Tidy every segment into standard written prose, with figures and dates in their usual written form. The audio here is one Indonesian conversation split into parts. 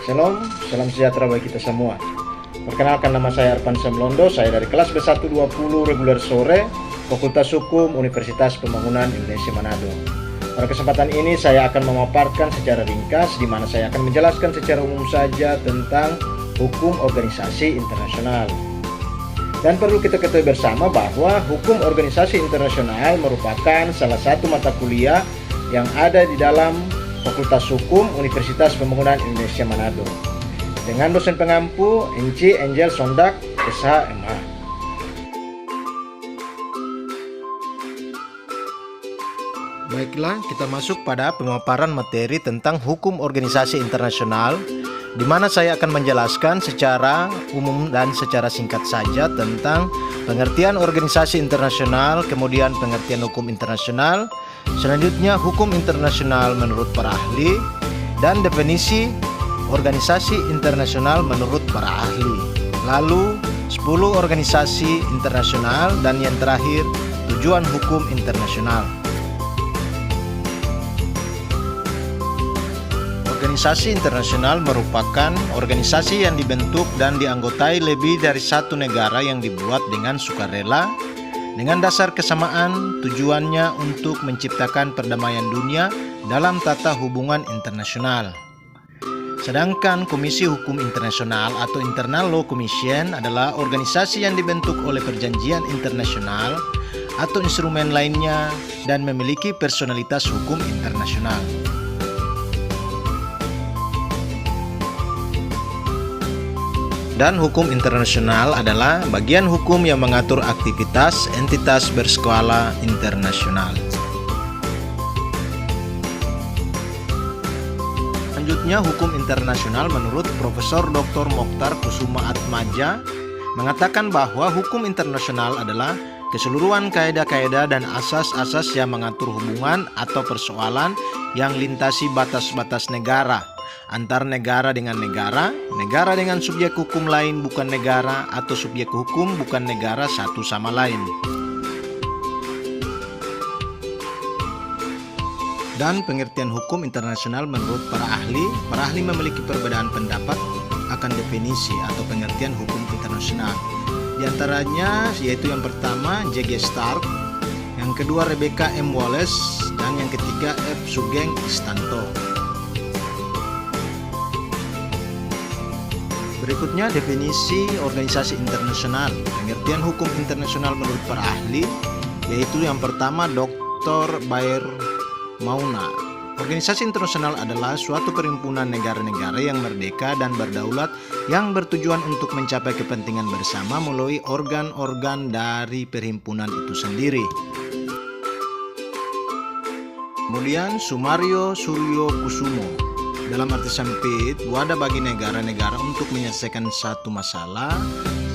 Shalom, salam sejahtera bagi kita semua. Perkenalkan, nama saya Arpan Semlondo, saya dari kelas B120 reguler sore, Fakultas Hukum Universitas Pembangunan Indonesia Manado. Pada kesempatan ini saya akan memaparkan secara ringkas, di mana saya akan menjelaskan secara umum saja tentang hukum organisasi internasional. Dan perlu kita ketahui bersama bahwa hukum organisasi internasional merupakan salah satu mata kuliah yang ada di dalam Fakultas Hukum Universitas Pembangunan Indonesia Manado dengan dosen pengampu Enci Angel Sondak, SH.MA. Baiklah, kita masuk pada pemaparan materi tentang hukum organisasi internasional, di mana saya akan menjelaskan secara umum dan secara singkat saja tentang pengertian organisasi internasional, kemudian pengertian hukum internasional, selanjutnya hukum internasional menurut para ahli, dan definisi organisasi internasional menurut para ahli. Lalu 10 organisasi internasional, dan yang terakhir tujuan hukum internasional. Organisasi internasional merupakan organisasi yang dibentuk dan dianggotai lebih dari satu negara yang dibuat dengan sukarela dengan dasar kesamaan tujuannya untuk menciptakan perdamaian dunia dalam tata hubungan internasional. Sedangkan Komisi Hukum Internasional atau Internal Law Commission adalah organisasi yang dibentuk oleh perjanjian internasional atau instrumen lainnya dan memiliki personalitas hukum internasional. Dan hukum internasional adalah bagian hukum yang mengatur aktivitas entitas berskala internasional. Selanjutnya, hukum internasional menurut Profesor Dr. Mokhtar Kusuma Atmaja mengatakan bahwa hukum internasional adalah keseluruhan kaidah-kaidah dan asas-asas yang mengatur hubungan atau persoalan yang lintasi batas-batas negara, antar negara dengan negara, negara dengan subjek hukum lain bukan negara, atau subjek hukum bukan negara satu sama lain. Dan pengertian hukum internasional menurut para ahli memiliki perbedaan pendapat akan definisi atau pengertian hukum internasional. Di antaranya yaitu yang pertama J.G. Stark, yang kedua Rebecca M. Wallace, dan yang ketiga F. Sugeng Istanto. Berikutnya definisi organisasi internasional. Pengertian hukum internasional menurut para ahli yaitu yang pertama Dr. Bayer Mauna. Organisasi internasional adalah suatu perhimpunan negara-negara yang merdeka dan berdaulat yang bertujuan untuk mencapai kepentingan bersama melalui organ-organ dari perhimpunan itu sendiri. Kemudian Sumario Suryo Kusumo, dalam arti sempit, wadah bagi negara-negara untuk menyelesaikan satu masalah,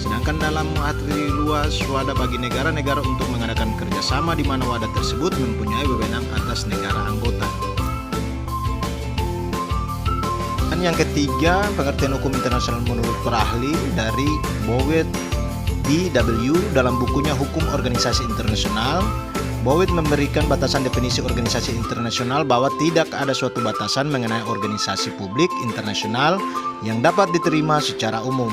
sedangkan dalam arti luas, wadah bagi negara-negara untuk mengadakan kerjasama di mana wadah tersebut mempunyai wewenang atas negara anggota. Dan yang ketiga, pengertian hukum internasional menurut para ahli dari Bowitt D.W. dalam bukunya Hukum Organisasi Internasional. Bowitt memberikan batasan definisi organisasi internasional bahwa tidak ada suatu batasan mengenai organisasi publik internasional yang dapat diterima secara umum.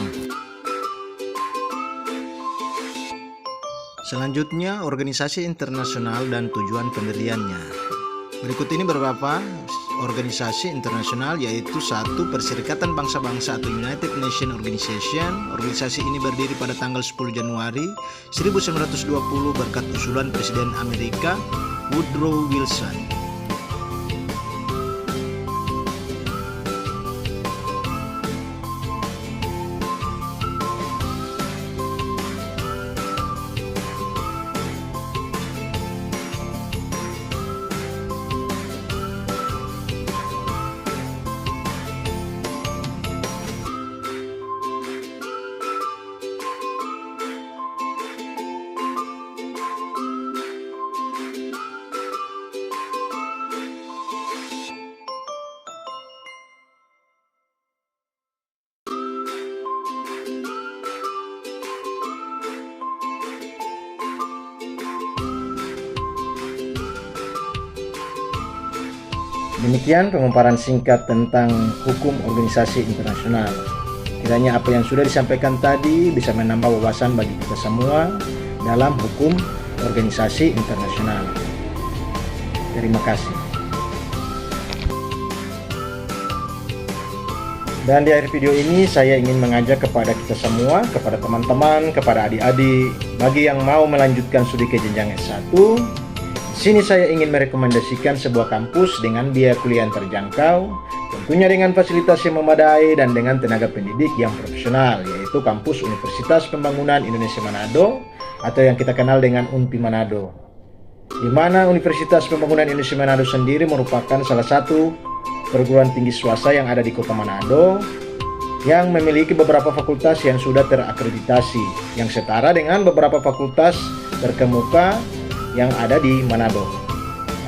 Selanjutnya, organisasi internasional dan tujuan pendiriannya. Berikut ini beberapa organisasi internasional, yaitu 1. Perserikatan Bangsa-Bangsa atau United Nations Organization. Organisasi ini berdiri pada tanggal 10 Januari 1920 berkat usulan Presiden Amerika Woodrow Wilson. Demikian pemaparan singkat tentang hukum organisasi internasional. Kiranya apa yang sudah disampaikan tadi bisa menambah wawasan bagi kita semua dalam hukum organisasi internasional. Terima kasih. Dan di akhir video ini saya ingin mengajak kepada kita semua, kepada teman-teman, kepada adik-adik, bagi yang mau melanjutkan studi ke jenjang S1, di sini saya ingin merekomendasikan sebuah kampus dengan biaya kuliah yang terjangkau, tentunya dengan fasilitas yang memadai dan dengan tenaga pendidik yang profesional, yaitu kampus Universitas Pembangunan Indonesia Manado atau yang kita kenal dengan UNPI Manado. Di mana Universitas Pembangunan Indonesia Manado sendiri merupakan salah satu perguruan tinggi swasta yang ada di Kota Manado yang memiliki beberapa fakultas yang sudah terakreditasi yang setara dengan beberapa fakultas terkemuka yang ada di Manado.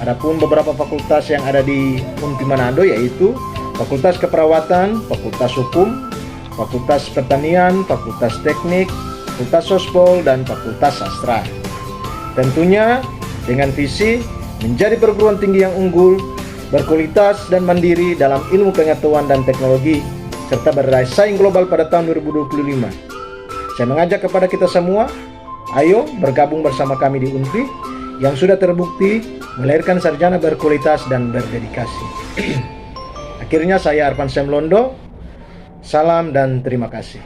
Adapun beberapa fakultas yang ada di UNPI Manado yaitu Fakultas Keperawatan, Fakultas Hukum, Fakultas Pertanian, Fakultas Teknik, Fakultas Sospol, dan Fakultas Sastra. Tentunya dengan visi menjadi perguruan tinggi yang unggul, berkualitas dan mandiri dalam ilmu pengetahuan dan teknologi, serta berdaya saing global pada tahun 2025. Saya mengajak kepada kita semua, ayo bergabung bersama kami di UNPI yang sudah terbukti melahirkan sarjana berkualitas dan berdedikasi. Akhirnya saya Arpan Syam Londo, salam dan terima kasih.